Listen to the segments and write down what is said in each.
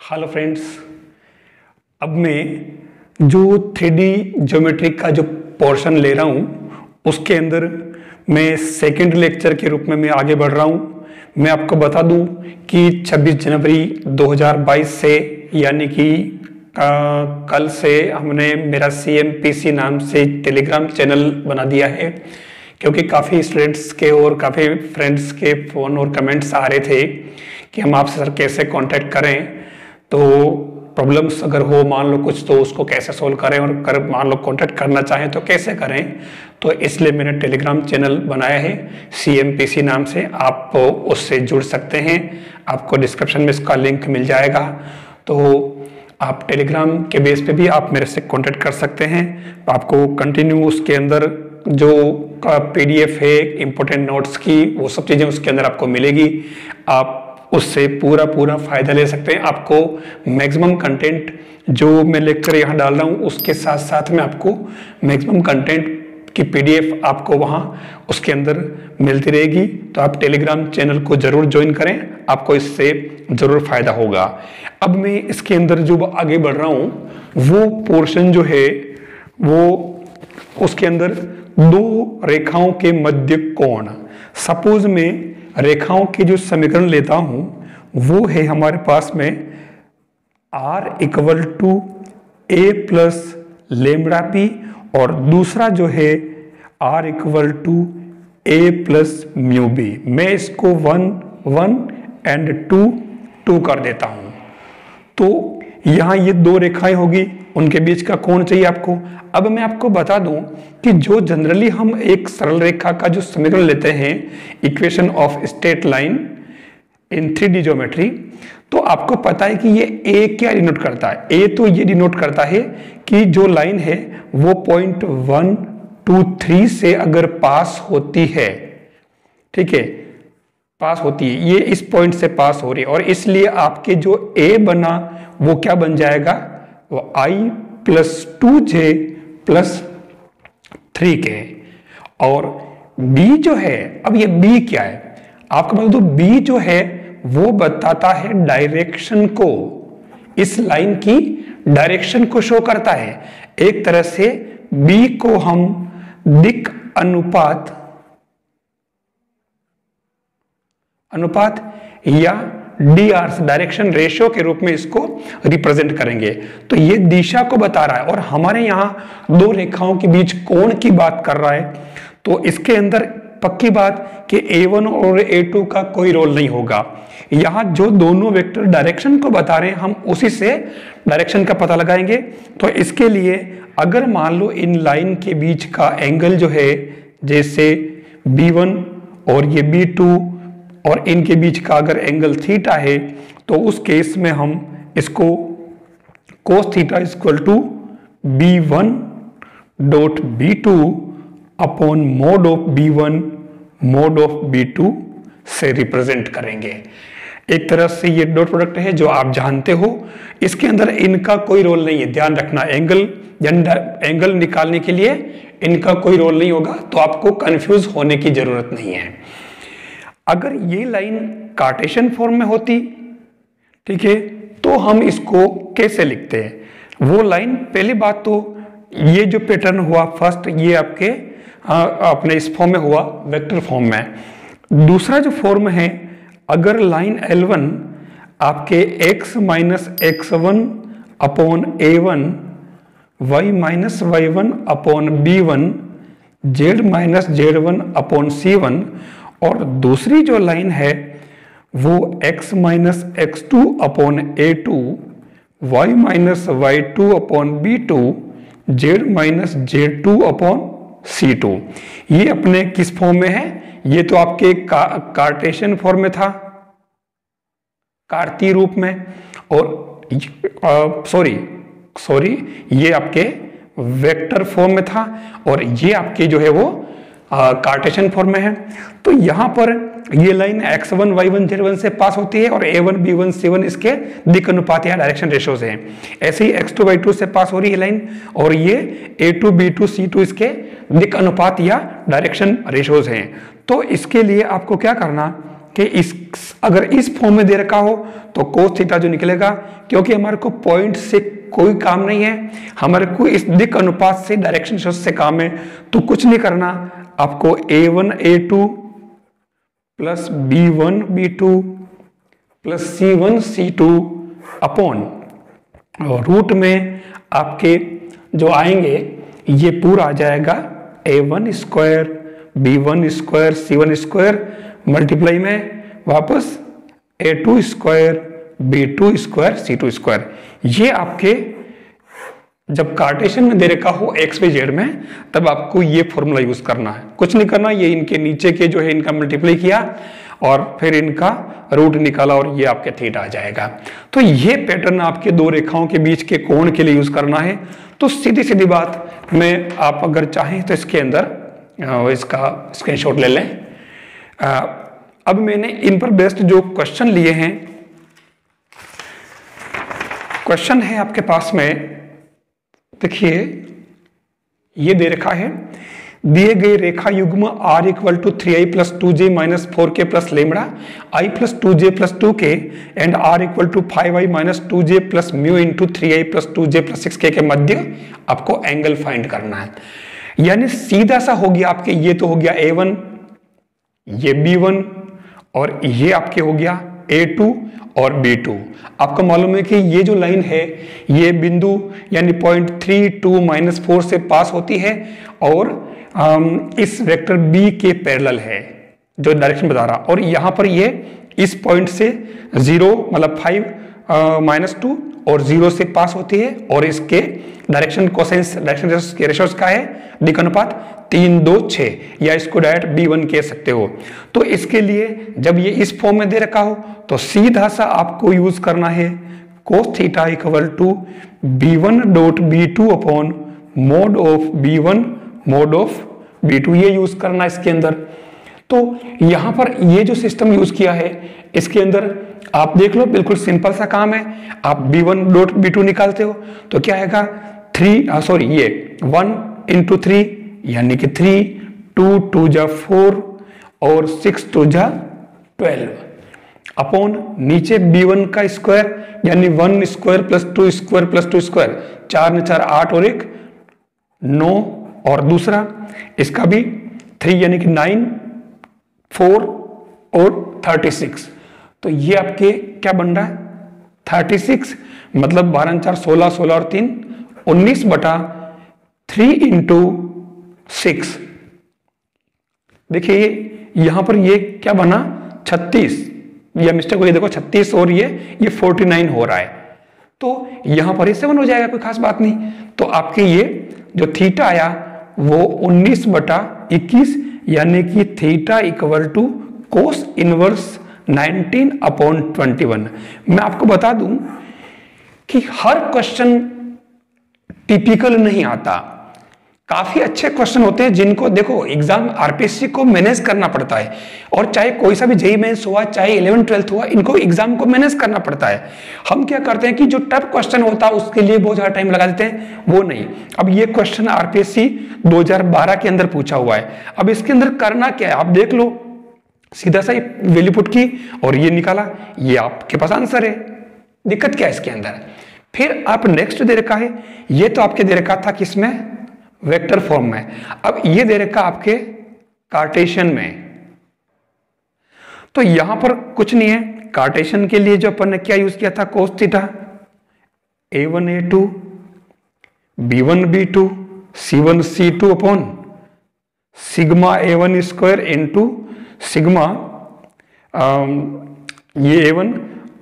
Hello friends, अब मैं जो 3D ज्योमेट्री का जो पोर्शन ले रहा हूँ उसके अंदर मैं सेकंड लेक्चर के रूप में मैं आगे बढ़ रहा हूँ। मैं आपको बता दूँ कि 26 जनवरी 2022 से यानी कि कल से हमने मेरा CMPC नाम से टेलीग्राम चैनल बना दिया है, क्योंकि काफ़ी स्टूडेंट्स के और काफ़ी फ्रेंड्स के फ़ोन और कमेंट्स आ रहे थे कि हम आपसे सर कैसे कांटेक्ट करें, तो प्रॉब्लम्स अगर हो मान लो कुछ तो उसको कैसे सोल्व करें, और मान लो कांटेक्ट करना चाहें तो कैसे करें। तो इसलिए मैंने टेलीग्राम चैनल बनाया है CMPC नाम से, आप उससे जुड़ सकते हैं। आपको डिस्क्रिप्शन में इसका लिंक मिल जाएगा, तो आप टेलीग्राम के बेस पे भी आप मेरे से कांटेक्ट कर सकते हैं। आपको कंटिन्यू उसके अंदर जो PDF है इम्पोर्टेंट नोट्स की, वो सब चीज़ें उसके अंदर आपको मिलेगी। आप उससे पूरा फायदा ले सकते हैं। आपको मैक्सिमम कंटेंट जो मैं लेक्चर यहाँ डाल रहा हूँ उसके साथ साथ में आपको मैक्सिमम कंटेंट की PDF आपको वहाँ उसके अंदर मिलती रहेगी। तो आप टेलीग्राम चैनल को जरूर ज्वाइन करें, आपको इससे जरूर फायदा होगा। अब मैं इसके अंदर जो आगे बढ़ रहा हूँ वो पोर्शन जो है वो उसके अंदर दो रेखाओं के मध्य कोण, सपोज में रेखाओं के जो समीकरण लेता हूं वो है हमारे पास में R equal to A plus lambda P, और दूसरा जो है R equal to A plus mu B. मैं इसको 1 1 एंड 2 2 कर देता हूं। तो यहां ये दो रेखाएं होगी, उनके बीच का कोण चाहिए आपको। अब मैं आपको बता दूं कि जो जनरली हम एक सरल रेखा का जो समीकरण लेते हैं, equation of straight line in 3D geometry, तो आपको पता है कि ये A क्या डिनोट करता है। A तो ये डिनोट करता है कि जो लाइन है वो पॉइंट 1 2 3 से अगर पास होती है, ठीक है, पास होती है, ये इस पॉइंट से पास हो रही है, और इसलिए आपके जो A बना वो क्या बन जाएगा, वो I plus 2J plus 3K। और B जो है, अब ये B क्या है आपको बता दो, B जो है वो बताता है डायरेक्शन को, इस लाइन की डायरेक्शन को शो करता है। एक तरह से B को हम दिक् अनुपात या DR डायरेक्शन रेशियो के रूप में इसको रिप्रेजेंट करेंगे। तो ये दिशा को बता रहा है, और हमारे यहाँ दो रेखाओं के बीच कोण की बात कर रहा है। तो इसके अंदर पक्की बात कि A1 और A2 का कोई रोल नहीं होगा। यहाँ जो दोनों वेक्टर डायरेक्शन को बता रहे हैं हम उसी से डायरेक्शन का पता लगाएंगे। तो इसके लिए अगर मान लो इन लाइन के बीच का एंगल जो है, जैसे B1 और ये B2 और इनके बीच का अगर एंगल थीटा है, तो उस केस में हम इसको cos theta equal to B1 dot B2 upon mod of B1 mod of B2 से रिप्रेजेंट करेंगे। एक तरह से ये डॉट प्रोडक्ट है जो आप जानते हो, इसके अंदर इनका कोई रोल नहीं है। ध्यान रखना, एंगल निकालने के लिए इनका कोई रोल नहीं होगा, तो आपको कंफ्यूज होने की जरूरत नहीं है। अगर ये लाइन कार्टेशियन फॉर्म में होती, ठीक है, तो हम इसको कैसे लिखते हैं वो लाइन। पहली बात तो ये जो पैटर्न हुआ फर्स्ट, ये आपके अपने इस फॉर्म में हुआ, वेक्टर फॉर्म में। दूसरा जो फॉर्म है, अगर लाइन L1 आपके x minus x1 upon A1, y minus y1 upon B1, z minus z1 upon C1, और दूसरी जो लाइन है वो x minus x2 upon A2, y minus y2 upon B2, z minus z2 upon C2। ये अपने किस form में है, ये तो आपके कार्टेशियन फॉर्म में था, कार्तीय रूप में, और सॉरी ये आपके वेक्टर फॉर्म में था, और ये आपके जो है वो कार्टेशियन फॉर्म में है। तो यहां पर ये लाइन x1 y1 z1 से पास होती है, और A1 B1 C1 इसके दिक् अनुपात या डायरेक्शन रेशियो से हैं। ऐसे ही x2 y2 से पास हो रही है लाइन, और ये A2 B2 C2 इसके दिक् अनुपात या डायरेक्शन रेशियोज हैं। तो इसके लिए आपको क्या करना कि इस अगर इस फॉर्म में दे रखा हो तो cos थीटा जो निकलेगा, क्योंकि हमारे को पॉइंट से कोई काम नहीं है, हमारे को इस दिक् अनुपात से डायरेक्शन से काम है। तो कुछ नहीं करना, आपको a1 a2 plus b1 b2 plus c1 c2 upon और रूट में आपके जो आएंगे ये पूरा आ जाएगा a1 square b1 square c1 square multiply में वापस a2 square b2 square c2 square. ये आपके जब कार्टेशियन में दे रखा हो x y z में तब आपको ये फॉर्मूला यूज करना है, कुछ नहीं करना। ये इनके नीचे के जो है इनका मल्टीप्लाई किया और फिर इनका रूट निकाला और ये आपके थीटा आ जाएगा। तो ये पैटर्न आपके दो रेखाओं के बीच के कोण के लिए यूज करना है। तो सीधी सीधी बात में आप अगर चाहें तो इसके अंदर इसका स्क्रीनशॉट ले लें। अब मैंने इन पर बेस्ड जो क्वेश्चन लिए हैं, क्वेश्चन है आपके पास में, देखिए ये दे रखा है, दिए गए रेखा युग्म r equal to 3i plus 2j minus 4k plus lambda i plus 2j plus 2k and r equal to 5i minus 2j plus mu into 3i plus 2j plus 6k के मध्य आपको एंगल फाइंड करना है। यानी सीधा सा हो गया आपके, ये तो हो गया a1, ये b1 और ये आपके हो गया a2 और b2। आपको मालूम है कि ये जो लाइन है ये बिंदु यानी पॉइंट 3 2 माइनस 4 से पास होती है और इस वेक्टर b के पैरेलल है जो डायरेक्शन बता रहा, और यहां पर ये इस पॉइंट से 0 मतलब 5 माइनस 2 और 0 से पास होती है और इसके डायरेक्शन कोसाइन डायरेक्शन रेशियो का है दिक् अनुपात 3 2 6, या इसको डायरेक्ट b1 कह सकते हो। तो इसके लिए जब ये इस फॉर्म में दे रखा हो तो सीधा सा आपको यूज करना है cos theta equal to b1 dot b2 upon mod of b1 mod of b2, ये यूज करना इसके अंदर। तो यहां पर ये जो सिस्टम यूज किया है इसके अंदर आप देख लो, बिल्कुल सिंपल सा काम है। आप b1 डॉट b2 निकालते हो तो क्या आएगा 1 इंटू 3 यानी कि 3 2 2 जा 4 और 6 2 जा 12 अपॉन नीचे b1 का स्क्वायर यानी 1 square plus 2 square plus 2 square, 4 ने 4 8 और 1 9 और दूसरा इसका भी 3 यानी कि 9 4 और 36। तो ये आपके क्या बन रहा है 36, मतलब 12 4 16 16 और 3 19 बटा 3 इंटू 6। देखिए यहां पर ये क्या बना 36, ये मिस्टेक हुई, देखो 36 और ये 49 हो रहा है। तो यहां पर 7 हो जाएगा, कोई खास बात नहीं। तो आपके ये जो थीटा आया वो 19 बटा 21 यानी कि theta equal to cos inverse 19 upon 21। मैं आपको बता दूं कि हर क्वेश्चन टिपिकल नहीं आता, काफी अच्छे क्वेश्चन होते हैं जिनको देखो एग्जाम आरपीएससी को मैनेज करना पड़ता है, और चाहे कोई सा भी जेईई मेंस हुआ चाहे 11th 12th हुआ, इनको एग्जाम को मैनेज करना पड़ता है। हम क्या करते हैं कि जो टफ क्वेश्चन होता है उसके लिए बहुत ज्यादा टाइम लगा देते हैं, वो नहीं। अब ये क्वेश्चन आरपीएससी 2012 के अंदर पूछा हुआ है, अब इसके अंदर करना क्या है आप देख लो, सीधा सा वैल्यू पुट की और ये निकाला, ये आपके पास आंसर है। दिक्कत क्या है इसके अंदर। फिर आप नेक्स्ट दे रखा है, ये तो आपके दे रखा था किसमें वेक्टर फॉर्म में, अब ये दे रखा आपके कार्टेशियन में। तो यहां पर कुछ नहीं है, कार्टेशियन के लिए जो अपन ने क्या यूज किया था cos theta, a1 a2 b1 b2 c1 c2 upon sigma a1 square into sigma ये a1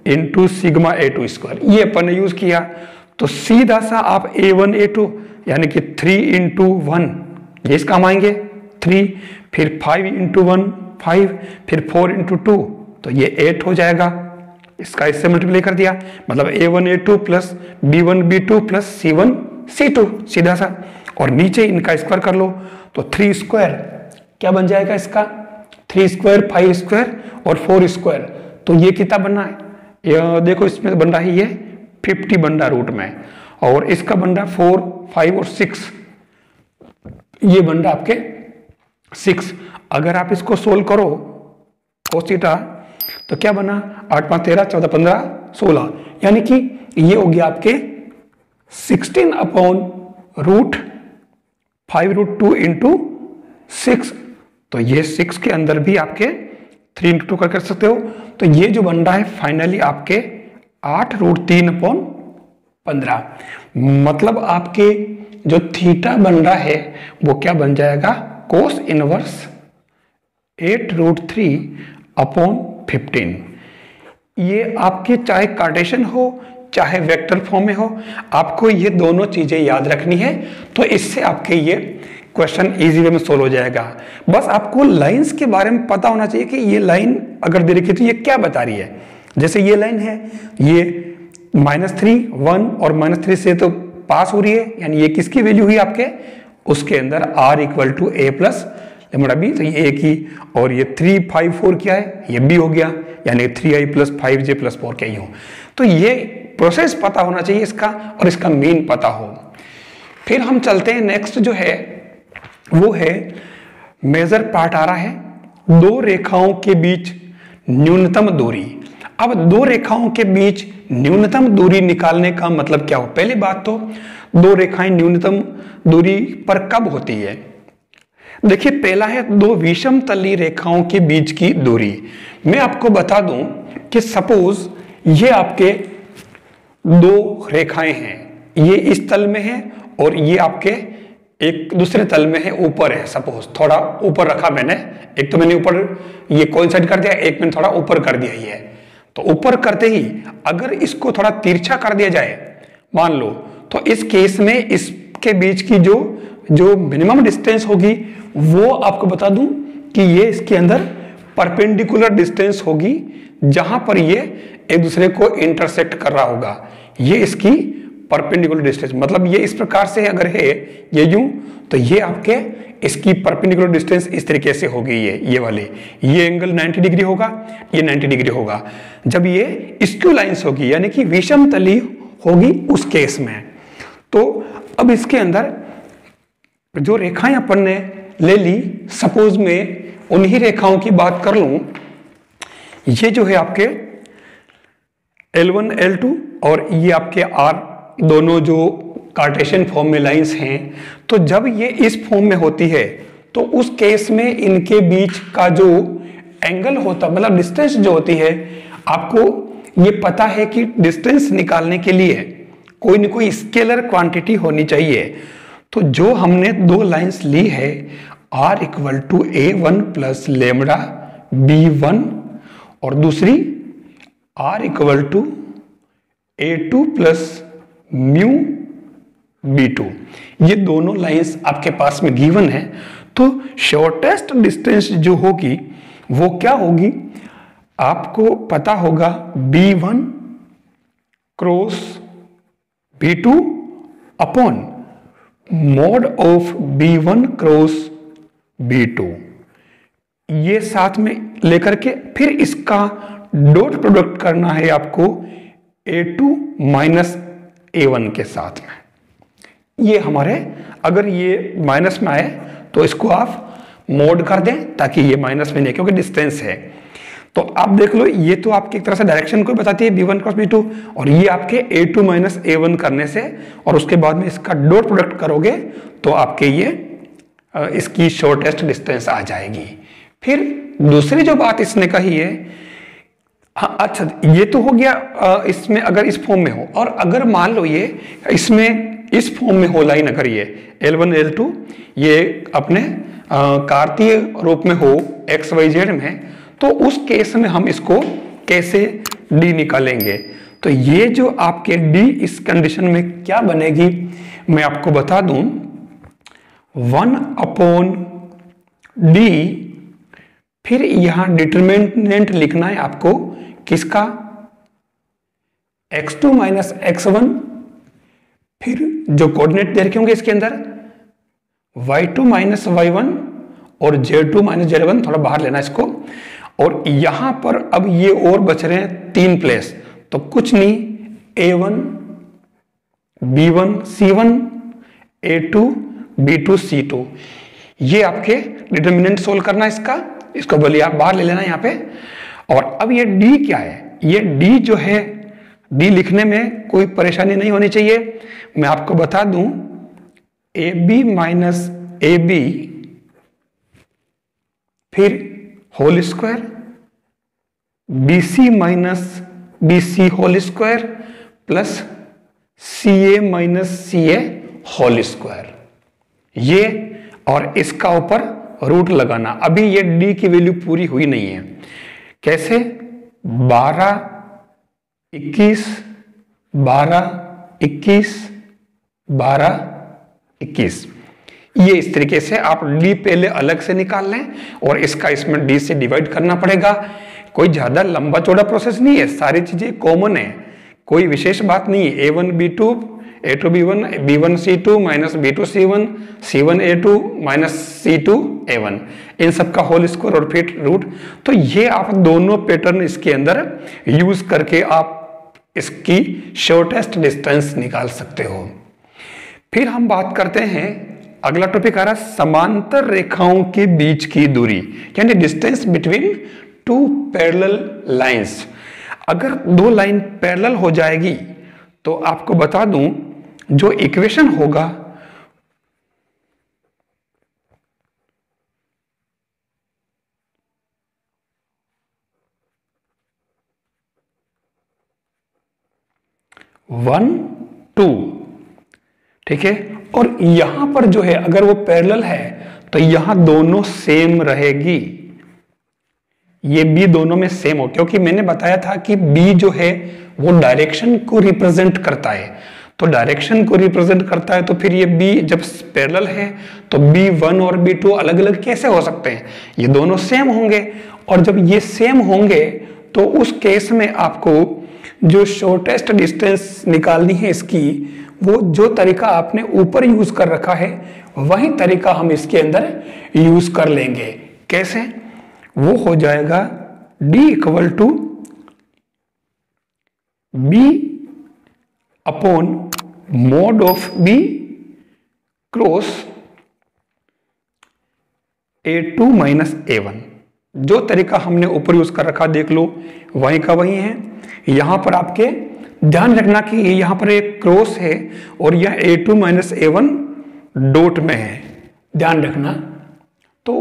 into sigma a2 square, ये अपन ने यूज किया। तो सीधा सा आप a1 a2 यानी कि 3 इंटू 1 ये इस काम आएंगे 3, फिर 5 इंटू 1 5, फिर 4 इंटू 2 तो ये 8 हो जाएगा, इसका इससे मल्टीप्लाई कर दिया, मतलब a1 a2 plus b1 b2 plus c1 c2 सीधा सा, और नीचे इनका स्क्वायर कर लो तो 3 स्क्वायर क्या बन जाएगा इसका 3 स्क्वायर 5 स्क्वायर और 4 स्क्वायर। तो ये कितना बनना है, ये देखो इसमें बन रहा है ये 50 बन रहा रूट में, और इसका बन रहा 4 5 और 6, ये बन रहा आपके 6। अगर आप इसको सोल्व करो cos थीटा तो क्या बना, 8 5 13, 14 15 16, यानी कि ये हो गया आपके 16/√5√2 इंटू 6। तो ये 6 के अंदर भी आपके 3 इंटू 2 कर सकते हो। तो ये जो बन रहा है फाइनली आपके 8√3/15। मतलब आपके जो थीटा बन रहा है वो क्या बन जाएगा, कोस इनवर्स 8√3/15। ये आपके चाहे कार्टेशियन हो चाहे वेक्टर फॉर्म में हो, आपको ये दोनों चीजें याद रखनी है। तो इससे आपके ये क्वेश्चन इजी वे में सोल्व हो जाएगा। बस आपको लाइंस के बारे में पता होना चाहिए कि ये लाइन अगर दे रखी है तो ये क्या बता रही है। जैसे ये लाइन है, ये -3 1 और -3 से तो पास हो रही है, यानी ये किसकी वैल्यू हुई आपके, उसके अंदर r = a + λb। तो ये एक ही, और ये 3 5 4 क्या है, ये b हो गया, यानी 3i + 5j + 4 क्या ही हो। तो ये प्रोसेस पता होना चाहिए इसका, और इसका मीन पता हो। फिर हम चलते हैं नेक्स्ट जो है वो है मेजर पार्ट आ रहा है, दो रेखाओं के बीच न्यूनतम दूरी। अब दो रेखाओं के बीच न्यूनतम दूरी निकालने का मतलब क्या हो। पहली बात तो दो रेखाएं न्यूनतम दूरी पर कब होती है। देखिए पहला है दो विषम तली रेखाओं के बीच की दूरी। मैं आपको बता दूं कि सपोज ये आपके दो रेखाएं हैं, ये इस तल में है और ये आपके एक दूसरे तल में है, ऊपर है। सपोज थोड़ा ऊपर रखा मैंने, एक तो मैंने ऊपर ये कोइंसाइड कर दिया, एक मैंने थोड़ा ऊपर कर दिया ये। तो ऊपर करते ही अगर इसको थोड़ा तिरछा कर दिया जाए मान लो, तो इस केस में इसके बीच की जो मिनिमम डिस्टेंस होगी वो आपको बता दूं कि ये इसके अंदर परपेंडिकुलर डिस्टेंस होगी, जहां पर ये एक दूसरे को इंटरसेक्ट कर रहा होगा। ये इसकी परपेंडिकुलर डिस्टेंस, मतलब ये इस प्रकार से अगर है ये यूं, तो ये आपके इसकी परपेंडिकुलर डिस्टेंस इस तरीके से होगी, ये वाले, ये एंगल 90 डिग्री होगा, ये 90 डिग्री होगा। जब ये स्क्यू लाइंस होगी यानी कि विषम तली होगी उस केस में। तो अब इसके अंदर जो रेखाएं अपन ने ले ली, सपोज मैं उन्हीं रेखाओं की बात कर लूं, ये जो है आपके L1 L2 और ये आपके R, दोनों जो कार्टेशियन फॉर्म में लाइंस हैं। तो जब ये इस फॉर्म में होती है तो उस केस में इनके बीच का जो एंगल होता, मतलब डिस्टेंस जो होती है, आपको ये पता है कि डिस्टेंस निकालने के लिए कोई न कोई स्केलर क्वांटिटी होनी चाहिए। तो जो हमने दो लाइंस ली है, r = a1 + λb1 और दूसरी r = a2 + μb2, ये दोनों लाइंस आपके पास में गिवन है। तो शॉर्टेस्ट डिस्टेंस जो होगी वो क्या होगी, आपको पता होगा b1 cross b2 upon mod of b1 cross b2। ये साथ में लेकर के फिर इसका डॉट प्रोडक्ट करना है आपको a2 - a1 के साथ में। ये हमारे, अगर ये माइनस में आए तो इसको आप मोड कर दें ताकि ये माइनस में नहीं, क्योंकि डिस्टेंस है। तो आप देख लो, ये तो आपकी एक तरह से डायरेक्शन को बताती है b1 क्रॉस b2, और ये आपके a2 - a1 करने से, और उसके बाद में इसका डॉट प्रोडक्ट करोगे तो आपके ये इसकी शॉर्टेस्ट डिस्टेंस आ जाएगी। फिर दूसरी जो बात इसने कही है, हाँ अच्छा ये तो हो गया इसमें अगर इस फॉर्म में हो, और अगर मान लो ये इसमें इस फॉर्म में हो लाइन, अगर ये L1 L2 ये अपने कार्तीय रूप में हो XYZ में, तो उस केस में हम इसको कैसे D निकालेंगे। तो ये जो आपके D इस कंडीशन में क्या बनेगी मैं आपको बता दूं, 1/D, फिर यहां डिटरमिनेंट लिखना है आपको किसका, x2 - x1, फिर जो कोऑर्डिनेट दे रखे होंगे इसके अंदर y2 - y1 और z2 - z1, थोड़ा बाहर लेना इसको। और यहां पर अब ये और बच रहे हैं 3 प्लेस, तो कुछ नहीं, a1 b1 c1 a2 b2 c2, ये आपके डिटरमिनेंट सोल्व करना इसका, इसको बोलिए आप बाहर ले लेना यहाँ पे। और अब ये डी क्या है, ये डी जो है, डी लिखने में कोई परेशानी नहीं होनी चाहिए। मैं आपको बता दूं, A B minus A B फिर whole square, B C minus B C whole square plus C A minus C A whole square, ये और इसका ऊपर रूट लगाना। अभी ये डी की वैल्यू पूरी हुई नहीं है। कैसे? 12, 21, 12, 21, 12, 21, ये इस तरीके से आप डी पहले अलग से निकाल लें और इसका इसमें डी से डिवाइड करना पड़ेगा। कोई ज्यादा लंबा चौड़ा प्रोसेस नहीं है, सारी चीजें कॉमन है, कोई विशेष बात नहीं है। A1 B2 A2 B1 B1 C2 minus B2 C1 C1 A2 minus C2 A1, इन सब का होल स्क्वायर और फिर रूट। तो ये आप दोनों पैटर्न इसके अंदर यूज करके आप इसकी शॉर्टेस्ट डिस्टेंस निकाल सकते हो। फिर हम बात करते हैं, अगला टॉपिक आ रहा है समांतर रेखाओं के बीच की दूरी, यानी distance between two parallel lines. अगर दो लाइन पैरेलल हो जाएगी तो आपको बता दूं, जो इक्वेशन होगा वन टू, ठीक है, और यहां पर जो है अगर वो पैरेलल है तो यहां दोनों सेम रहेगी, ये बी दोनों में सेम हो, क्योंकि मैंने बताया था कि बी जो है वो डायरेक्शन को रिप्रेजेंट करता है। तो डायरेक्शन को रिप्रेजेंट करता है तो फिर ये बी जब पैरेलल है तो B1 और B2 अलग अलग कैसे हो सकते हैं, ये दोनों सेम होंगे। और जब ये सेम होंगे तो उस केस में आपको जो शॉर्टेस्ट डिस्टेंस निकालनी है इसकी, वो जो तरीका आपने ऊपर यूज कर रखा है वही तरीका हम इसके अंदर यूज कर लेंगे। कैसे? वो हो जाएगा D equal to B upon mod of B cross A2 minus A1। जो तरीका हमने ऊपर यूज कर रखा देख लो, वहीं का वहीं है। यहां पर आपके ध्यान रखना कि यहां पर एक क्रॉस है और यह A2 माइनस A1 डॉट में है, ध्यान रखना। तो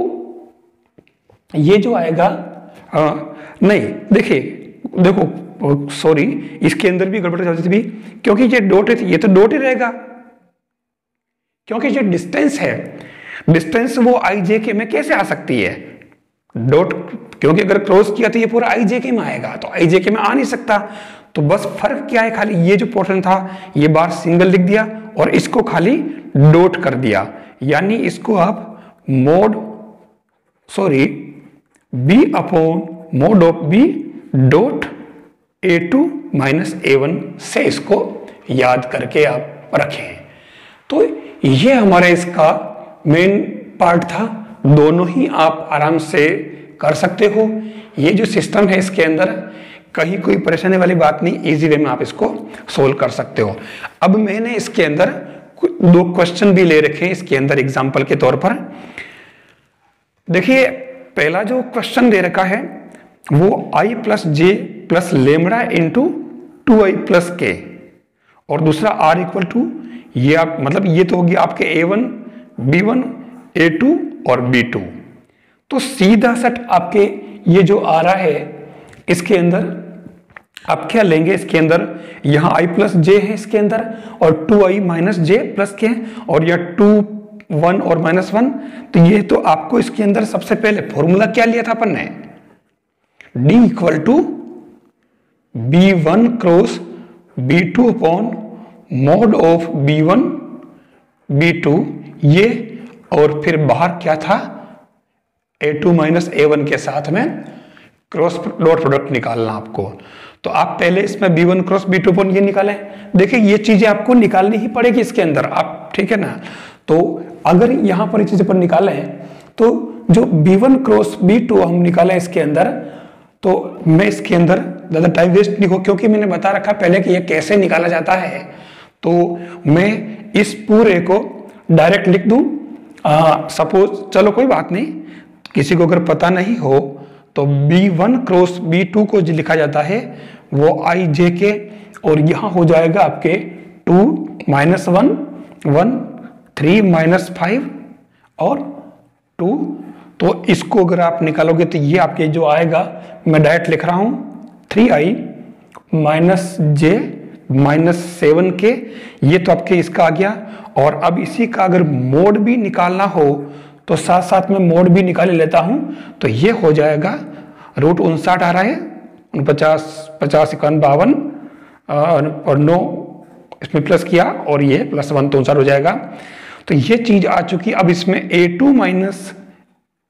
ये जो आएगा नहीं, देखिए देखो सॉरी, इसके अंदर भी गड़बड़ चलती थी, क्योंकि ये डॉट है, ये तो डॉट ही रहेगा, क्योंकि ये डिस्टेंस है। डिस्टेंस वो आई जे के में कैसे आ सकती है डॉट, क्योंकि अगर क्रॉस किया तो ये पूरा आई जे के में आएगा, तो आई जे के में आ नहीं सकता। तो बस फर्क क्या है, खाली ये जो पोर्शन था ये बार सिंगल लिख दिया और इसको खाली डॉट कर दिया, यानी इसको आप mod B upon mod of B dot A2 minus A1 से इसको याद करके आप रखें। तो ये हमारा इसका मेन पार्ट था, दोनों ही आप आराम से कर सकते हो। ये जो सिस्टम है इसके अंदर कहीं कोई परेशानी वाली बात नहीं, इजी वे में आप इसको सोल्व कर सकते हो। अब मैंने इसके अंदर दो क्वेश्चन भी ले रखे हैं इसके अंदर एग्जाम्पल के तौर पर। देखिए पहला जो क्वेश्चन दे रखा है वो I plus J plus lambda into 2I plus के, और दूसरा R इक्वल टू, ये आप मतलब ये तो होगी आपके A1 B1 A2 और B2। तो सीधा सट आपके ये जो आ रहा है इसके अंदर आप क्या लेंगे, इसके अंदर यहां I प्लस जे है इसके अंदर और 2I माइनस जे प्लस के, और यह 2 1 और माइनस 1। तो ये तो आपको इसके अंदर सबसे पहले फॉर्मूला क्या लिया था अपन ने, D equal to B1 cross B2 upon mod of B1 B2, ये, और फिर बाहर क्या था A2 माइनस A1 के साथ में क्रॉस डॉट प्रोडक्ट निकालना आपको। तो आप पहले इसमें B1 क्रॉस B2 अपॉन ये निकालें। देखिए ये चीजें आपको निकालनी ही पड़ेगी इसके अंदर, आप ठीक है ना। तो अगर यहां पर ये चीजें पर निकालें तो जो B1 क्रॉस B2 हम निकालें इसके अंदर, तो मैं इसके अंदर ज्यादा टाइम वेस्ट नहीं हो, क्योंकि मैंने बता रखा पहले कि ये कैसे निकाला जाता है। तो मैं इस पूरे को डायरेक्ट लिख दूं, सपोज, चलो कोई बात नहीं, किसी को अगर पता नहीं हो तो B1 क्रॉस B2 को जो लिखा जाता है वो IJK, और यहां हो जाएगा आपके 2 -1 1 3 -5 और 2। तो इसको अगर आप निकालोगे तो ये आपके जो आएगा, मैं डायरेक्ट लिख रहा हूं 3i -j -7k, ये तो आपके इसका आ गया। और अब इसी का अगर मोड भी निकालना हो तो साथ साथ में मोड भी निकाल लेता हूं, तो ये हो जाएगा √59 आ रहा है, 49 50 51 52 और 9 इसमें प्लस किया और ये +1 तो 59 हो जाएगा। तो ये चीज आ चुकी। अब इसमें A2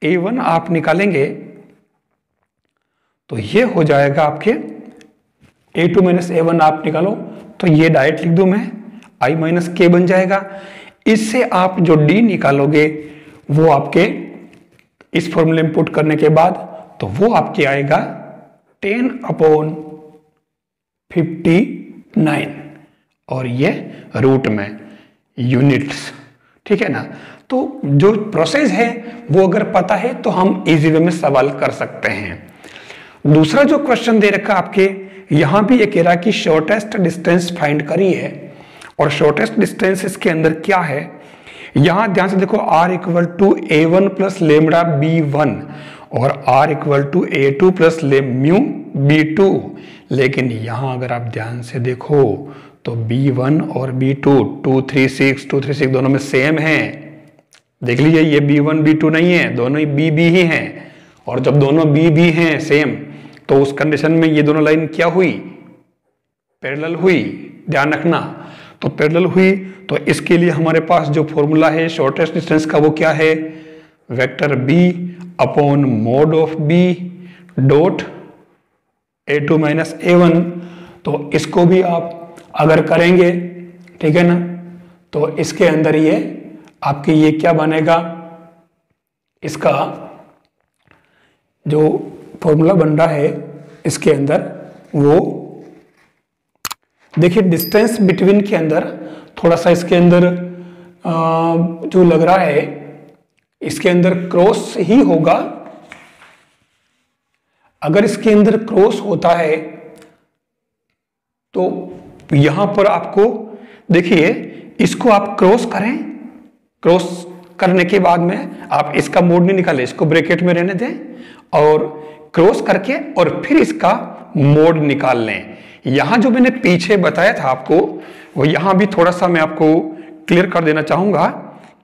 -A1 आप निकालेंगे तो ये हो जाएगा आपके A2 -A1 आप निकालो तो ये डायरेक्ट लिख दूं मैं I - K बन जाएगा। इससे आप जो D निकालोगे वो आपके इस फॉर्मूले में पुट करने के बाद तो वो आपके आएगा 10/59 और ये रूट में यूनिट्स, ठीक है ना। तो जो प्रोसेस है वो अगर पता है तो हम इजी वे में सवाल कर सकते हैं। दूसरा जो क्वेश्चन दे रखा आपके यहां भी ये कह रहा कि शॉर्टेस्ट डिस्टेंस फाइंड करिए, और शॉर्टेस्ट डिस्टेंस इसके अंदर क्या है, यहां ध्यान से देखो R = A1 + λB1 और R = A2 + μB2। लेकिन यहां अगर आप ध्यान से देखो तो B1 और B2 236 दोनों में सेम है। देख लीजिए ये B1 B2 नहीं है, दोनों ही BB ही हैं, और जब दोनों BB हैं सेम तो उस कंडीशन में ये दोनों लाइन क्या हुई, पैरेलल हुई। ध्यान रखना, तो पैरेलल हुई तो इसके लिए हमारे पास जो फॉर्मूला है शॉर्टेस्ट डिस्टेंस का वो क्या है, vector B upon mod of B dot A2 - A1। तो इसको भी आप अगर करेंगे, ठीक है ना, तो इसके अंदर ये आपके ये क्या बनेगा, इसका जो फॉर्मूला बन रहा है इसके अंदर वो देखिए डिस्टेंस बिटवीन के अंदर थोड़ा सा इसके अंदर जो लग रहा है इसके अंदर क्रॉस ही होगा। अगर इसके अंदर क्रॉस होता है तो यहां पर आपको देखिए इसको आप क्रॉस करें, क्रॉस करने के बाद में आप इसका मोड नहीं निकालें, इसको ब्रैकेट में रहने दें और क्रॉस करके और फिर इसका मोड निकाल लें। यहां जो मैंने पीछे बताया था आपको वो यहां भी थोड़ा सा मैं आपको क्लियर कर देना चाहूंगा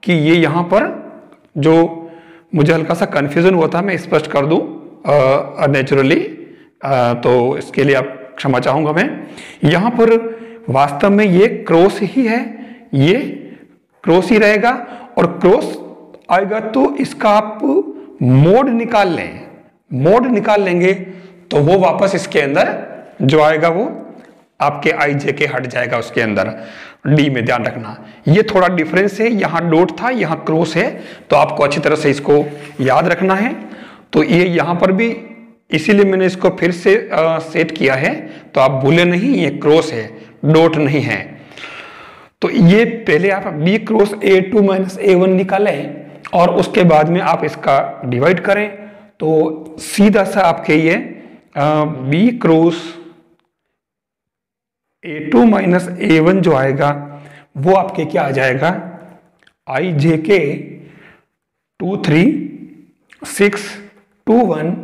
कि ये यहां पर जो मुझे हल्का सा कंफ्यूजन हुआ था मैं स्पष्ट कर दूं नेचुरली, तो इसके लिए आप क्षमा चाहूंगा मैं। यहां पर वास्तव में ये क्रॉस ही है, ये क्रॉस ही रहेगा और क्रॉस आएगा तो इसका आप मोड निकाल लें, मोड निकाल लेंगे तो वो वापस इसके अंदर जो आएगा वो आपके IJK हट जाएगा उसके अंदर D में। ध्यान रखना ये थोड़ा डिफरेंस है, यहां डॉट था यहां क्रॉस है, तो आपको अच्छी तरह से इसको याद रखना है। तो ये यहां पर भी इसीलिए मैंने इसको फिर से सेट किया है, तो आप भूले नहीं ये क्रॉस है, डॉट नहीं है। तो ये पहले आप B क्रॉस A2 - A1 निकालें और उसके बाद में आप इसका डिवाइड करें तो सीधा सा आपके ये B क्रॉस A2 - A1 जो आएगा वो आपके क्या आ जाएगा, IJK 23621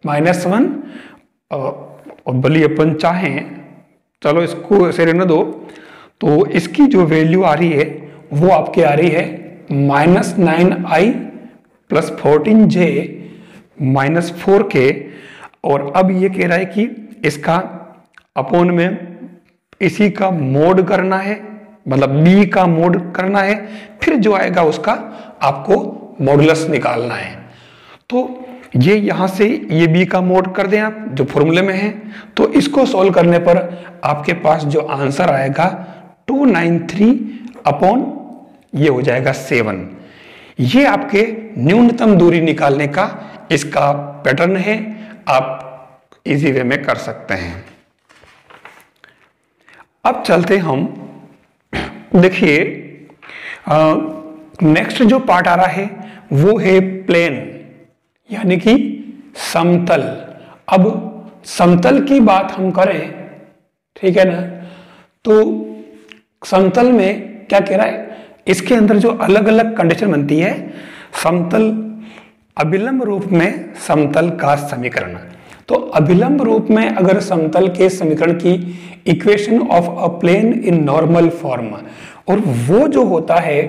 -1 और बली अपन चाहें चलो इसको ऐसे रहने दो, तो इसकी जो वैल्यू आ रही है वो आपके आ रही है -9i + 14j -4k। और अब ये कह रहा है कि इसका अपॉन में इसी का मोड करना है, मतलब B का मोड करना है, फिर जो आएगा उसका आपको मॉडुलस निकालना है। तो ये यहां से ये B का मोड कर दें आप जो फॉर्मूले में है, तो इसको सॉल्व करने पर आपके पास जो आंसर आएगा 293 अपॉन ये हो जाएगा 7। ये आपके न्यूनतम दूरी निकालने का इसका पैटर्न है, आप इजी वे में कर सकते हैं। अब चलते हम देखिए नेक्स्ट जो पार्ट आ रहा है वो है प्लेन, यानी कि समतल। अब समतल की बात हम करें, ठीक है ना, तो समतल में क्या कह रहा है, इसके अंदर जो अलग अलग कंडीशन बनती है, समतल अभिलंब रूप में समतल का समीकरण। तो अभिलंब रूप में अगर समतल के समीकरण की equation of a plane in normal form, और वो जो होता है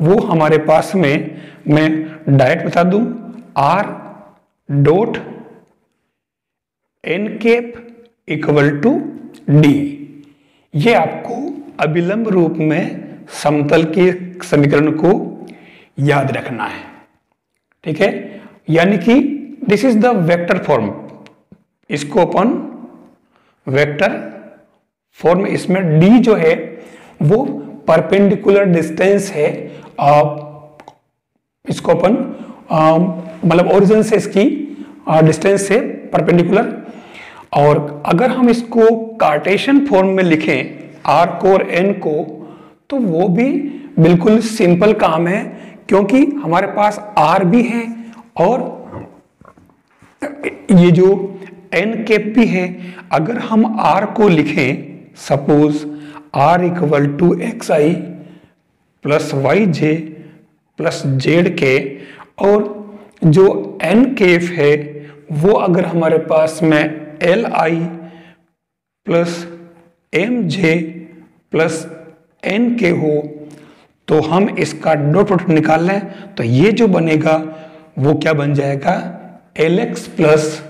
वो हमारे पास में, मैं डायरेक्ट बता दूं, r dot n cap equal to d. ये आपको अभिलंब रूप में समतल के समीकरण को याद रखना है, ठीक है। यानी कि this is the vector form, इसको अपन वेक्टर फॉर्म, इसमें डी जो है वो परपेंडिकुलर डिस्टेंस है, इसको अपन मतलब ओरिजिन से इसकी डिस्टेंस से परपेंडिकुलर। और अगर हम इसको कार्टेशियन फॉर्म में लिखें आर को और एन को, तो वो भी बिल्कुल सिंपल काम है, क्योंकि हमारे पास आर भी है और ये जो एन कैप भी है। अगर हम आर को लिखें, suppose r equal to x i plus y j plus z k, और जो एन कैप है वो अगर हमारे पास में l i plus m j plus n k हो, तो हम इसका डॉट प्रोडक्ट निकाल लें, तो ये जो बनेगा वो क्या बन जाएगा, l x plus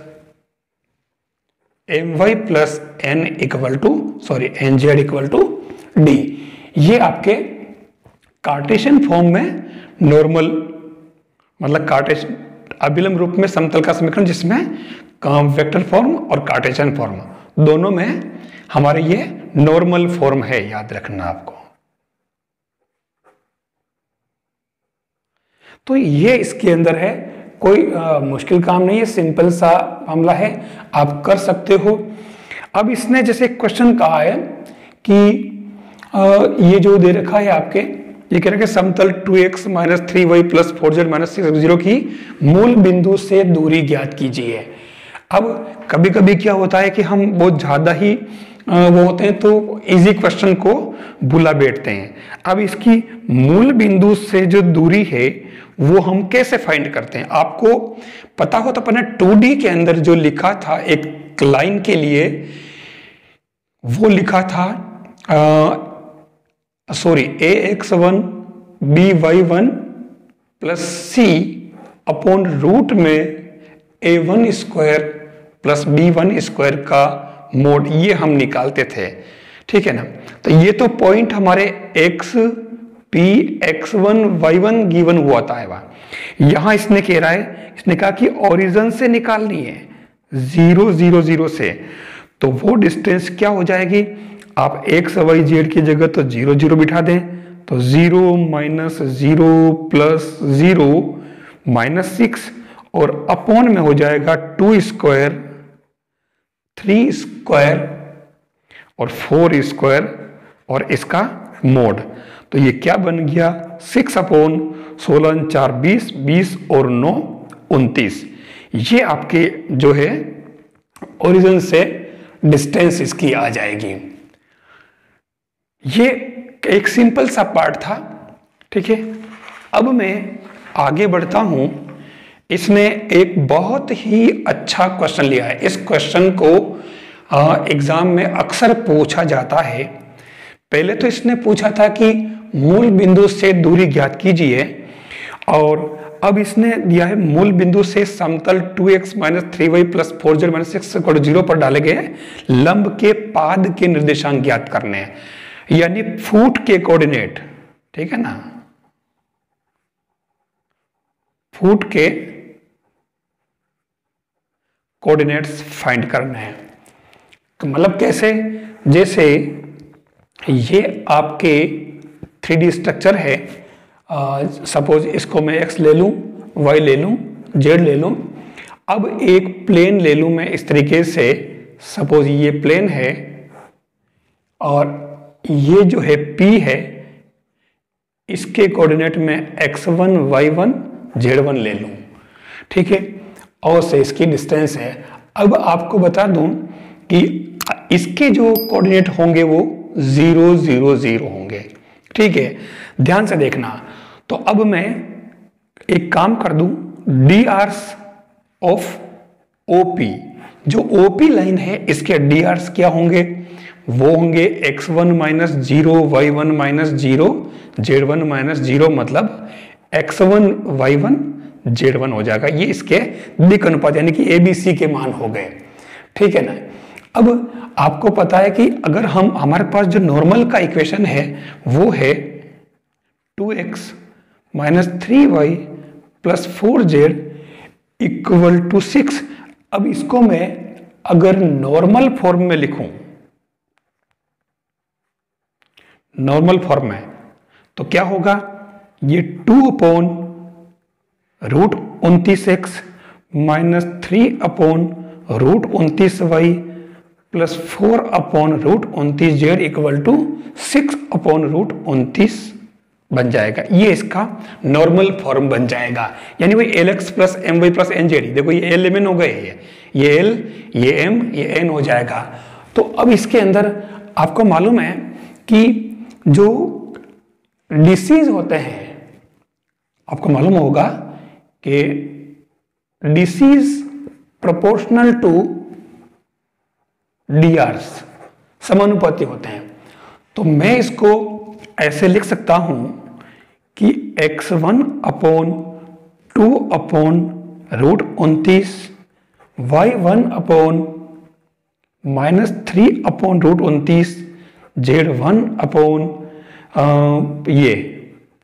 m y plus n equal to n z equal to d. ये आपके कार्टेशियन फॉर्म में नॉर्मल, मतलब कार्टेशियन अभिलंब रूप में समतल का समीकरण, जिसमें वेक्टर फॉर्म और कार्टेशियन फॉर्म दोनों में हमारे ये नॉर्मल फॉर्म है, याद रखना आपको। तो ये इसके अंदर है, कोई मुश्किल काम नहीं है, सिंपल सा मामला है, आप कर सकते हो। अब इसने जैसे क्वेश्चन कहा है कि ये जो दे रखा है आपके, ये कह रहा है कि समतल 2x minus 3y plus 4z minus 6x0 की मूल बिंदु से दूरी ज्ञात कीजिए। अब कभी कभी क्या होता है कि हम बहुत ज्यादा ही वो होते हैं, तो इजी क्वेश्चन को भुला बैठते हैं। अब इसकी मूल बिंदु से जो दूरी है वो हम कैसे फाइंड करते हैं, आपको पता हो तो अपने 2D के अंदर जो लिखा था एक लाइन के लिए, वो लिखा था ax1 by1 plus c upon root में a1 square plus b1 square का मोड, ये हम निकालते थे, ठीक है ना। तो ये तो पॉइंट हमारे x p x1 y1 given हुआ था वहां। यहां इसने कह रहा है, इसने कहा कि ओरिजिन से निकालनी है 0 0 0 से, तो वो डिस्टेंस क्या हो जाएगी, आप x y z की जगह तो 0 0 बिठा दें, तो 0 माइनस 0 प्लस 0 माइनस 6, और अपॉन में हो जाएगा 2 स्क्वायर 3 स्क्वायर और 4 स्क्वायर और इसका मोड। तो ये क्या बन गया, 6 अपॉन 16 4 20 20 और 9 29। ये आपके जो है ओरिजिन से डिस्टेंस इसकी आ जाएगी। ये एक सिंपल सा पार्ट था, ठीक है। अब मैं आगे बढ़ता हूं। इसने एक बहुत ही अच्छा क्वेश्चन लिया है। इस क्वेश्चन को एग्जाम में अक्सर पूछा जाता है। पहले तो इसने पूछा था कि मूल बिंदु से दूरी ज्ञात कीजिए, और अब इसने दिया है मूल बिंदु से समतल 2x minus 3y plus 4z minus 6 पर डाले गए लंब के पाद के निर्देशांक ज्ञात करने हैं, यानी फुट के कोऑर्डिनेट, ठीक है ना, फुट के कोऑर्डिनेट्स फाइंड करने हैं। तो मतलब कैसे, जैसे ये आपके 3D स्ट्रक्चर है, सपोज इसको मैं x ले लूं, y ले लूं, z ले लूं। अब एक प्लेन ले लूं मैं इस तरीके से, सपोज ये प्लेन है और ये जो है P है, इसके कोऑर्डिनेट में x1 y1 z1 ले लूं, ठीक है, और से इसकी डिस्टेंस है। अब आपको बता दूं कि इसके जो कोऑर्डिनेट होंगे वो 0 0 0 होंगे। ठीक है, ध्यान से देखना। तो अब मैं एक काम कर दूं, डी आर्स ऑफ ओपी, जो ओपी लाइन है इसके डी आर्स क्या होंगे, वो होंगे x1 minus 0 y1 minus 0 z1 minus 0, मतलब x1 y1 z1 हो जाएगा। ये इसके दिक् अनुपात यानी कि ABC के मान हो गए। ठीक है ना। अब आपको पता है कि अगर हमारे पास जो नॉर्मल का इक्वेशन है वो है 2x minus 3y plus 4z equal to 6। अब इसको मैं अगर नॉर्मल फॉर्म में लिखूं, नॉर्मल फॉर्म में, तो क्या होगा, ये 2 upon root 29x minus 3 upon root 29y plus 4 upon root 29z equal to 6 upon root 29 बन जाएगा। ये इसका नॉर्मल फॉर्म बन जाएगा, यानी वही LX plus MY plus NZ। देखो ये L M N हो गए, ये L, ये M, ये N हो जाएगा। तो अब इसके अंदर आपको मालूम है कि जो डिसीज होते हैं, आपको मालूम होगा कि डिसीज प्रोपोर्शनल टू DRs समानुपाती होते हैं। तो मैं इसको ऐसे लिख सकता हूं कि x1 upon 2 upon root 29, y1 upon minus 3 upon root 29, z1 upon ये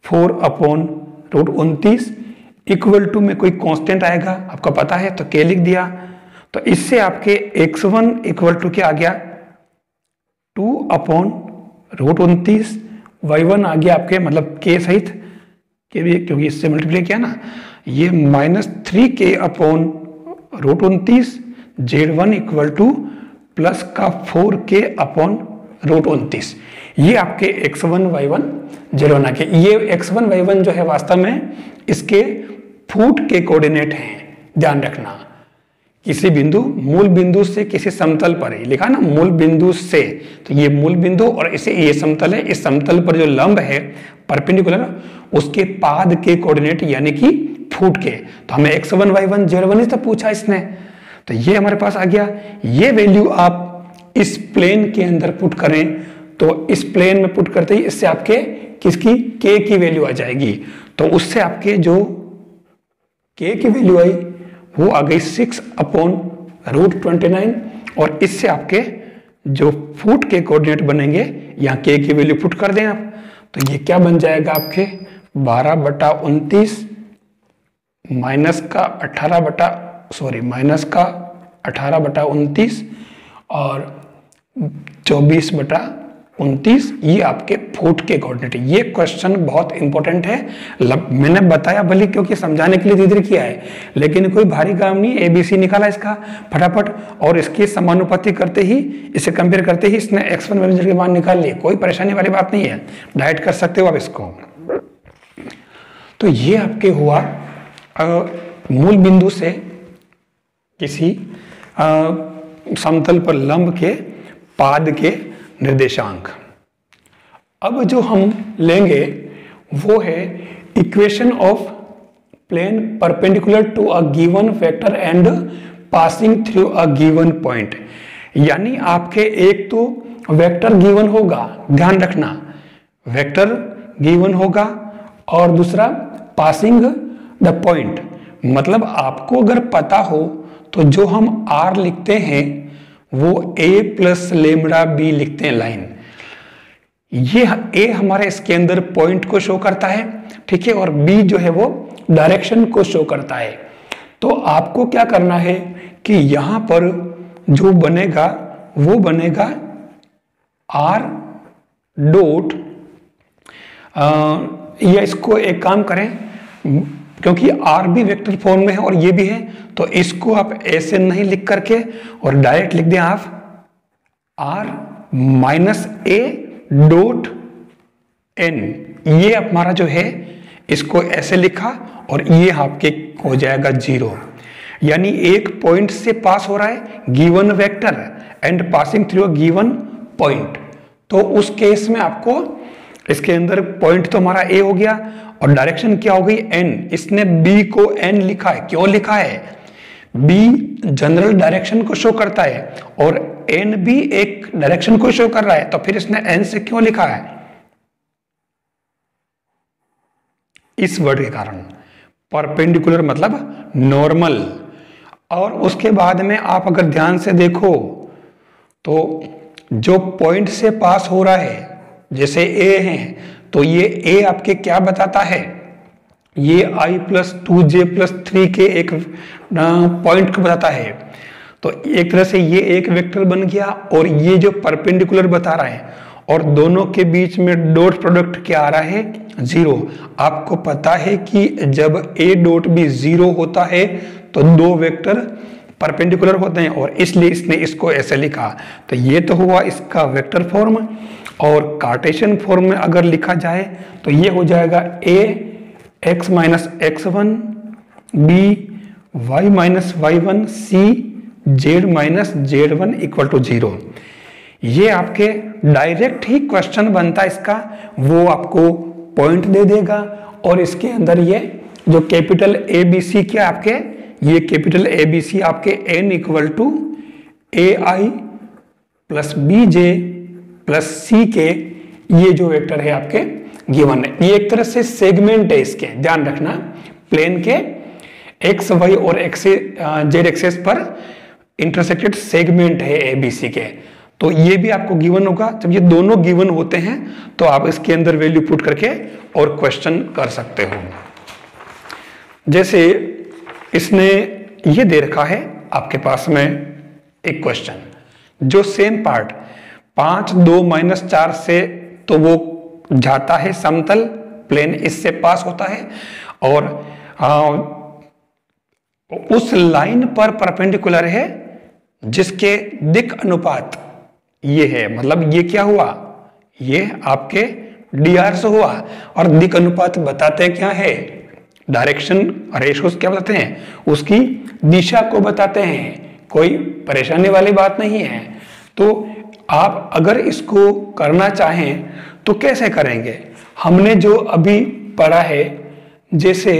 4 अपॉन रूट 29 इक्वल टू में कोई कांस्टेंट आएगा, आपको पता है, तो k लिख दिया। तो इससे आपके x1 इक्वल टू क्या आ गया, 2 अपॉन रूट 29, y1 आ गया आपके मतलब k सहित, के भी क्योंकि इससे मल्टीप्लाई किया ना, ये minus 3k upon root 29, z1 equal to plus का 4k अपॉन रूट 29। ये आपके x1 y1 z1 आके, ये x1 y1 जो है वास्तव में इसके फुट के कोऑर्डिनेट हैं। ध्यान रखना, किसी बिंदु, मूल बिंदु से किसी समतल पर ही लिखा ना, मूल बिंदु से, तो ये मूल बिंदु और इसे ये समतल है, इस समतल पर जो लंब है परपेंडिकुलर, उसके पाद के कोऑर्डिनेट यानी कि फुट के। तो हमें x1 y1 z1 ही तो पूछा इसने, तो ये हमारे पास आ गया। ये वैल्यू आप इस प्लेन के अंदर पुट करें, तो इस प्लेन में पुट करते ही इससे आपके किसकी, k की वैल्यू आ जाएगी। तो उससे आपके जो k की वैल्यू आई वो आ गई 6 अपॉन रूट 29, और इससे आपके जो फुट के कोऑर्डिनेट बनेंगे, यहाँ k की वैल्यू पुट कर दें आप, तो ये क्या बन जाएगा आपके 12/29 माइनस का 18/29 और 24/29, ये आपके फुट के कोऑर्डिनेट। ये क्वेश्चन बहुत इंपॉर्टेंट है, मैंने बताया भले क्योंकि समझाने के लिए धीरे धीरे किया है, लेकिन कोई भारी काम नहीं। ABC निकाला इसका फटाफट, और इसकी समानुपाती करते ही, इसे कंपेयर करते ही इसने x1 y1 के मान निकाल लिए। कोई परेशानी वाली बात नहीं है, डायरेक्ट कर सकते हो आप इसको। तो ये आपके हुआ मूल बिंदु से किसी समतल पर लंब के पाद के निर्देशांक। अब जो हम लेंगे वो है equation of plane perpendicular to a given vector and passing through a given point. यानी आपके एक तो वेक्टर गिवन होगा, ध्यान रखना, वेक्टर गिवन होगा, और दूसरा पासिंग द पॉइंट। मतलब आपको अगर पता हो तो जो हम R लिखते हैं वो A प्लस लेमड़ा B लिखते हैं लाइन। ये A हमारे इसके अंदर पॉइंट को शो करता है, ठीक है, और B जो है वो डायरेक्शन को शो करता है। तो आपको क्या करना है कि यहां पर जो बनेगा वो बनेगा R डॉट, या इसको एक काम करें, क्योंकि R भी वेक्टर फॉर्म में है और ये भी है, तो इसको आप ऐसे नहीं लिख करके और डायरेक्ट लिख दें आप R minus A dot N। ये हमारा जो है इसको ऐसे लिखा और ये आपके हो जाएगा 0। यानी एक पॉइंट से पास हो रहा है given vector and passing through a given point. तो उस केस में आपको इसके अंदर पॉइंट तो हमारा ए हो गया और डायरेक्शन क्या हो गई एन। इसने बी को एन लिखा है, क्यों लिखा है? बी जनरल डायरेक्शन को शो करता है और एन भी एक डायरेक्शन को शो कर रहा है, तो फिर इसने एन से क्यों लिखा है? इस वर्ड के कारण। परपेंडिकुलर मतलब नॉर्मल। और उसके बाद में आप अगर ध्यान से देखो तो जो पॉइंट से पास हो रहा है, जैसे ए है, तो ये ए आपके क्या बताता है? ये i प्लस 2j प्लस 3 के एक पॉइंट को बताता है। तो एक तरह से ये एक वेक्टर बन गया और ये जो परपेंडिकुलर बता रहा है और दोनों के बीच में डॉट प्रोडक्ट क्या आ रहा है? 0। आपको पता है कि जब a डॉट भी 0 होता है तो दो वेक्टर परपेंडिकुलर होते हैं और इसलिए इसने इसको ऐसे लिखा। तो ये तो हुआ इसका वेक्टर फॉर्म। और कार्टेशियन फॉर्म में अगर लिखा जाए तो ये हो जाएगा a x minus x1 b y minus y1 c z minus z1 equal to 0। ये आपके डायरेक्ट ही क्वेश्चन बनता है इसका, वो आपको पॉइंट दे देगा और इसके अंदर ये जो कैपिटल ए बी सी क्या आपके, ये कैपिटल ए बी सी आपके n equal to A I plus B J plus C K, ये जो वेक्टर है आपके गिवन है। ये एक तरह से सेगमेंट है इसके, ध्यान रखना, प्लेन के एक्स वाई और एक्स जेड एक्सेस पर इंटरसेक्टेड सेगमेंट है ए बी सी के। तो ये भी आपको गिवन होगा। जब ये दोनों गिवन होते हैं तो आप इसके अंदर वैल्यू पुट करके और क्वेश्चन कर सकते हो। जैसे इसने ये दे रखा है आपके पास में एक क्वेश्चन, जो सेम पार्ट 5 2 माइनस 4 से तो वो जाता है समतल, प्लेन इससे पास होता है और उस लाइन पर परपेंडिकुलर है जिसके दिक् अनुपात ये है। मतलब ये क्या हुआ? ये आपके dr से हुआ। और दिक् अनुपात बताते क्या है? डायरेक्शन रेशियोज क्या बताते हैं? उसकी दिशा को बताते हैं। कोई परेशानी वाली बात नहीं है। तो आप अगर इसको करना चाहें तो कैसे करेंगे? हमने जो अभी पढ़ा है, जैसे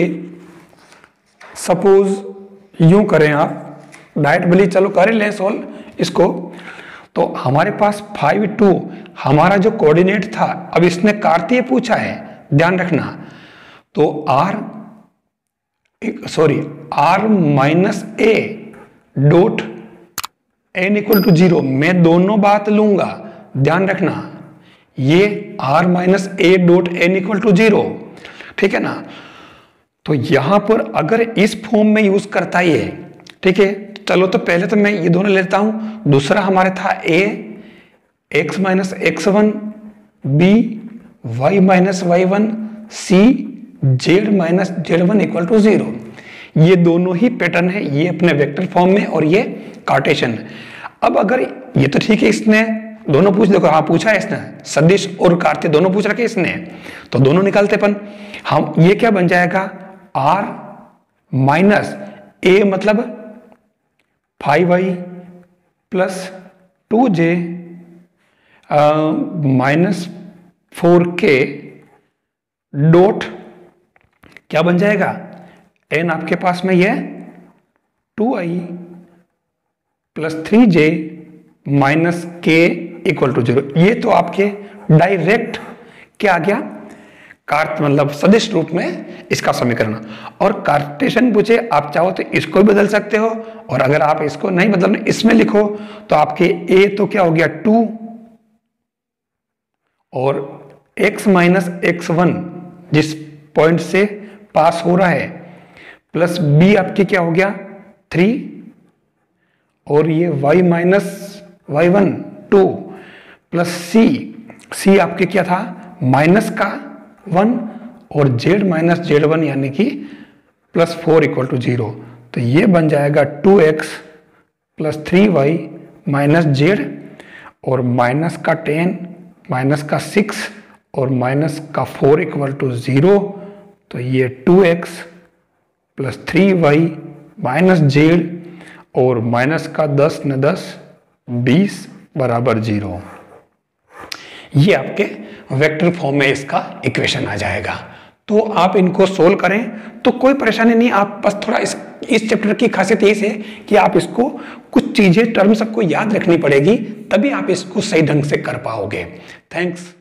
सपोज यूं करें, आप डायरेक्ट भली चलो कर लें सोल्व इसको। तो हमारे पास 5 2 हमारा जो कोऑर्डिनेट था, अब इसने कार्तीय पूछा है, ध्यान रखना। तो r minus a dot n equal to 0, मैं दोनों बात लूंगा, ध्यान रखना। ये r minus a dot n equal to 0, ठीक है ना। तो यहां पर अगर इस फॉर्म में यूज करता है ये, ठीक है। चलो तो पहले तो मैं ये दोनों लेता हूं। दूसरा हमारे था a x minus x1 b y minus y1 c z minus z1 equal to 0। ये दोनों ही पैटर्न है, ये अपने वेक्टर फॉर्म में और ये कार्टेशियन। अब अगर ये तो ठीक है, इसने दोनों पूछ, देखो हाँ पूछा है इसने, सदिश और कार्तीय दोनों पूछ रखे इसने, तो दोनों निकालते अपन हम। ये क्या बन जाएगा? r माइनस a मतलब 5y plus 2j minus 4k dot क्या बन जाएगा? n आपके पास में ये 2i plus 3j minus k equal to 0। ये तो आपके डायरेक्ट क्या आ गया? कार्त मतलब सदिश रूप में इसका समीकरण। और कार्टेशियन पूछे, आप चाहो तो इसको भी बदल सकते हो, और अगर आप इसको नहीं बदलना इसमें लिखो तो आपके a तो क्या हो गया 2 और x माइनस x1 जिस पॉइंट से पास हो रहा है, प्लस b आपके क्या हो गया 3 और ये y minus y1 2 plus c आपके क्या था माइनस का 1 और z माइनस z1 यानी कि प्लस 4 इक्वल टू 0। तो ये बन जाएगा 2x plus 3y minus z और माइनस का 10 माइनस का 6 और माइनस का 4 इक्वल टू 0। तो ये 2x plus 3y minus Z और माइनस का 10 न 10 20 बराबर 0। ये आपके वेक्टर फॉर्म में इसका इक्वेशन आ जाएगा। तो आप इनको सोल्व करें तो कोई परेशानी नहीं। आप बस थोड़ा इस चैप्टर की खासियत ये है कि आप इसको कुछ चीजें टर्म सबको याद रखनी पड़ेगी, तभी आप इसको सही ढंग से कर पाओगे। थैंक्स।